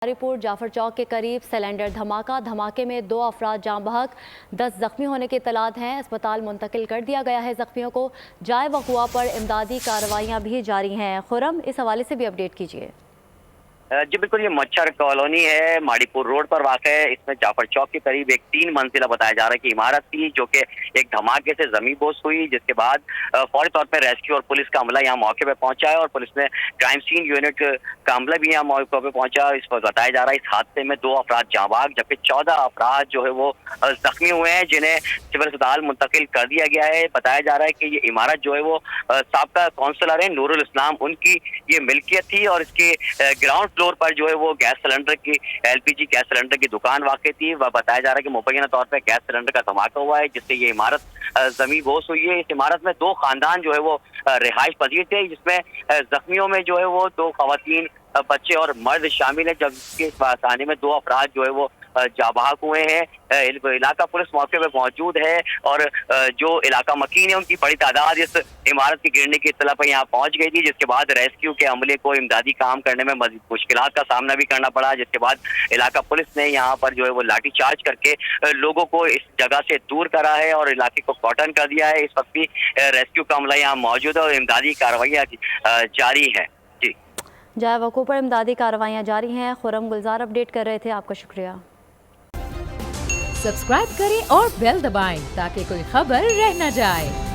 मारीपुर जाफर चौक के करीब सिलेंडर धमाके में 2 अफराद जाँ बहक, 10 जख्मी होने की इत्तलात हैं। अस्पताल मुंतकिल कर दिया गया है जख्मियों को। जाए वक़ुआ पर इमदादी कार्रवाइयाँ भी जारी हैं। खुरम, इस हवाले से भी अपडेट कीजिए। जी बिल्कुल, ये मच्छर कॉलोनी है, माड़ीपुर रोड पर वाक़ है। इसमें जाफर चौक के करीब एक 3 मंजिला बताया जा रहा है कि इमारत थी, जो कि एक धमाके से ज़मींदोज़ हुई, जिसके बाद फौरी तौर पर रेस्क्यू और पुलिस का अमला यहाँ मौके पे पहुंचा है और पुलिस ने क्राइम सीन यूनिट का अमला भी यहाँ मौके पे पहुंचा। इस पर बताया जा रहा है इस हादसे में 2 अफराद जाँ बहक जबकि 14 अफराद जो है वो जख्मी हुए हैं, जिन्हें सिविल अस्पताल मुंतकिल कर दिया गया है। बताया जा रहा है कि ये इमारत जो है वो साबका काउंसलर है नूरुल इस्लाम, उनकी ये मिल्कियत थी और इसके ग्राउंड फ्लोर पर जो है वो गैस सिलेंडर की एलपीजी गैस सिलेंडर की दुकान वाक़ई थी। वह बताया जा रहा है कि मुबैना तौर पर गैस सिलेंडर का धमाका हुआ है, जिससे ये इमारत ज़मींदोज़ हुई है। इस इमारत में 2 खानदान जो है वो रिहाइश पजीर थे, जिसमें जख्मियों में जो है वो 2 खवातीन, बच्चे और मर्द शामिल है, जबकि इस थाने में 2 अफराद जो है वो जाँ बहक हुए हैं। इलाका पुलिस मौके पे मौजूद है और जो इलाका मकीन है उनकी बड़ी तादाद इस इमारत के गिरने की इत्तला पर यहाँ पहुंच गई थी, जिसके बाद रेस्क्यू के अमले को इमदादी काम करने में मज़ीद मुश्किलात का सामना भी करना पड़ा। जिसके बाद इलाका पुलिस ने यहाँ पर जो है वो लाठी चार्ज करके लोगों को इस जगह से दूर करा है और इलाके को कॉटन कर दिया है। इस वक्त भी रेस्क्यू का अमला यहाँ मौजूद है और इमदादी कार्रवाइयाँ जारी है। जी, जाए वक़ुआ पर इमदादी कार्रवाइयाँ जारी हैं। खुरम गुलजार अपडेट कर रहे थे, आपका शुक्रिया। सब्सक्राइब करें और बेल दबाएं ताकि कोई खबर रह न जाए।